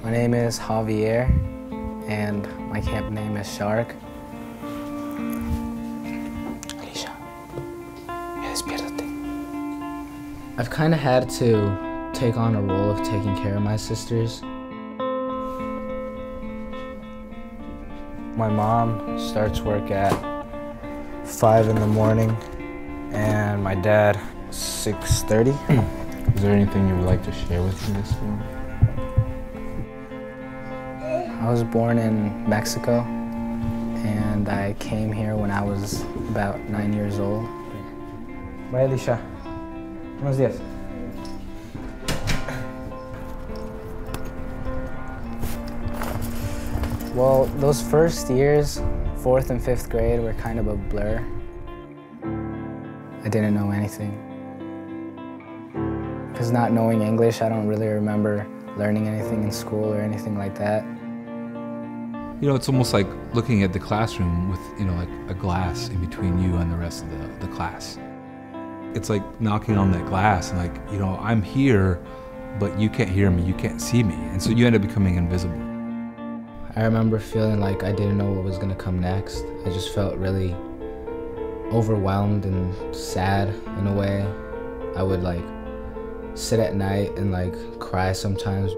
My name is Javier, and my camp name is Shark. Alicia, ya despiértate. I've kind of had to take on a role of taking care of my sisters. My mom starts work at 5 in the morning, and my dad 6:30. Is there anything you would like to share with me this morning? I was born in Mexico, and I came here when I was about 9 years old. Bye, Alicia. Buenos días. Well, those first years, 4th and 5th grade, were kind of a blur. I didn't know anything. Because not knowing English, I don't really remember learning anything in school or anything like that. You know, it's almost like looking at the classroom with, like a glass in between you and the rest of the class. It's like knocking on that glass and I'm here, but you can't hear me, you can't see me. And so you end up becoming invisible. I remember feeling like I didn't know what was gonna come next. I just felt really overwhelmed and sad in a way. I would sit at night and cry sometimes.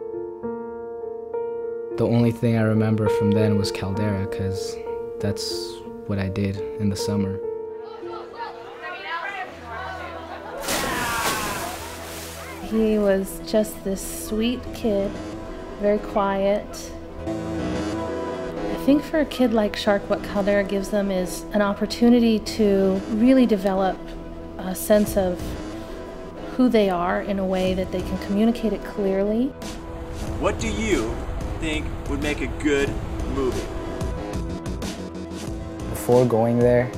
The only thing I remember from then was Caldera, because that's what I did in the summer. He was just this sweet kid, very quiet. I think for a kid like Shark, what Caldera gives them is an opportunity to really develop a sense of who they are in a way that they can communicate it clearly. What do you think would make a good movie? Before going there,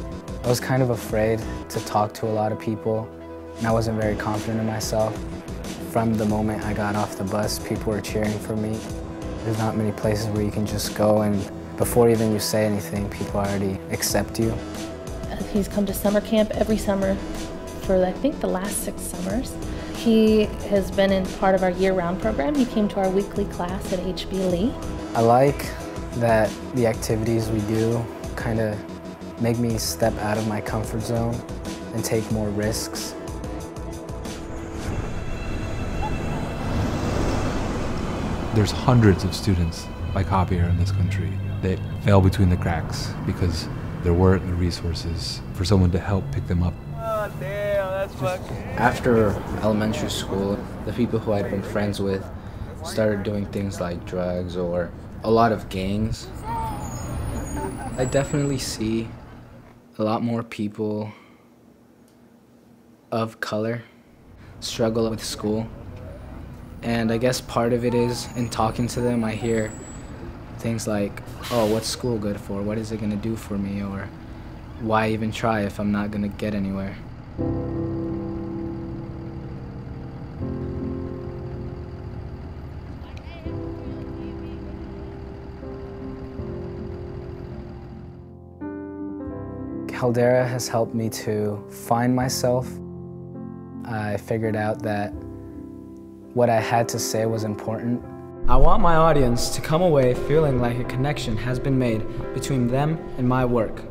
I was kind of afraid to talk to a lot of people, and I wasn't very confident in myself. From the moment I got off the bus, people were cheering for me. There's not many places where you can just go and before even you say anything, people already accept you. He's come to summer camp every summer for I think the last 6 summers. He has been in part of our year-round program. He came to our weekly class at HB Lee. I like that the activities we do kind of make me step out of my comfort zone and take more risks. There's hundreds of students like Javier in this country that fell between the cracks because there weren't the resources for someone to help pick them up. Oh, damn, that's fucking... After elementary school, the people who I'd been friends with started doing things like drugs or a lot of gangs. I definitely see a lot more people of color struggle with school. And I guess part of it is, in talking to them, I hear things like, oh, what's school good for? What is it gonna do for me? Or why even try if I'm not gonna get anywhere? Caldera has helped me to find myself. I figured out that what I had to say was important. I want my audience to come away feeling like a connection has been made between them and my work,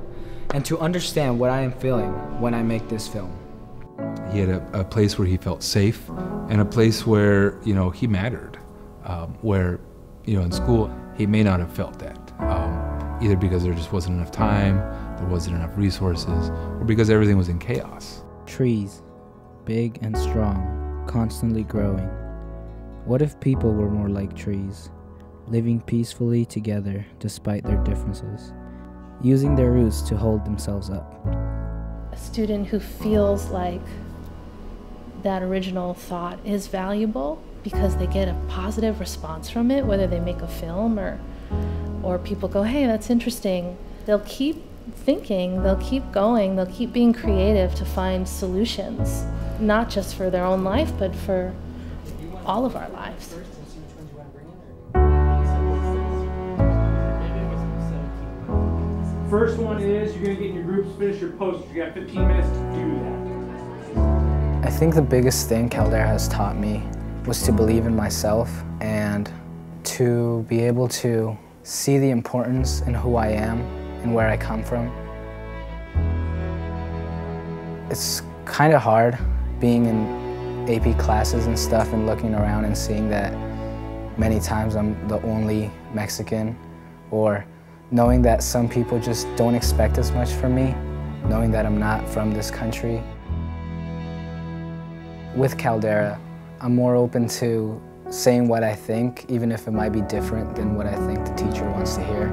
and to understand what I am feeling when I make this film. He had a place where he felt safe and a place where, he mattered. Where, in school, he may not have felt that. Either because there just wasn't enough time, there wasn't enough resources, or because everything was in chaos. Trees, big and strong, constantly growing. What if people were more like trees, living peacefully together despite their differences, using their roots to hold themselves up? A student who feels like that original thought is valuable because they get a positive response from it, whether they make a film or people go, hey, that's interesting. They'll keep thinking, they'll keep going, they'll keep being creative to find solutions, not just for their own life, but for all of our lives. First one is you're going to get in your groups, finish your posters. You got 15 minutes to do that. I think the biggest thing Caldera has taught me was to believe in myself and to to be able to see the importance in who I am and where I come from. It's kind of hard being in AP classes and stuff and looking around and seeing that many times I'm the only Mexican, or knowing that some people just don't expect as much from me, knowing that I'm not from this country. With Caldera, I'm more open to saying what I think, even if it might be different than what I think the teacher wants to hear.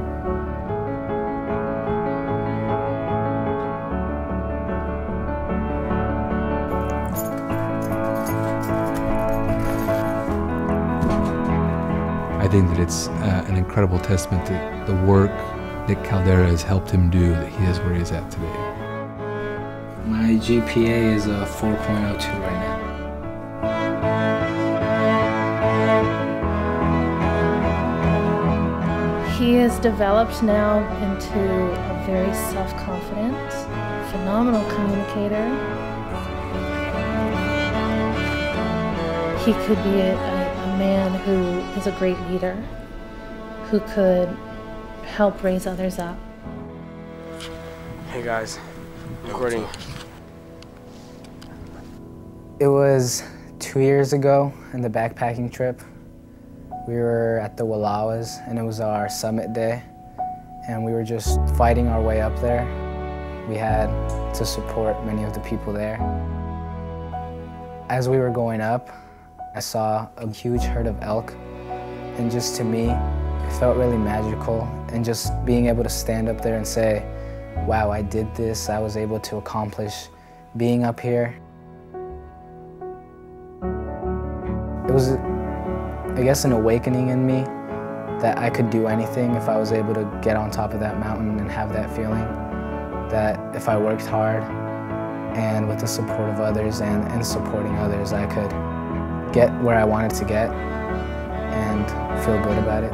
I think that it's an incredible testament to the work that Caldera has helped him do that he is where he is at today. My GPA is a 4.02 right now. He has developed now into a very self-confident, phenomenal communicator. He could be a man who is a great leader, who could help raise others up. Hey guys, recording. It was 2 years ago in the backpacking trip. We were at the Wallowas and it was our summit day, and we were just fighting our way up there. We had to support many of the people there. As we were going up, I saw a huge herd of elk, and just to me, it felt really magical, and just being able to stand up there and say, wow, I did this, I was able to accomplish being up here. It was, I guess, an awakening in me that I could do anything if I was able to get on top of that mountain and have that feeling that if I worked hard and with the support of others and supporting others, I could get where I wanted to get and feel good about it.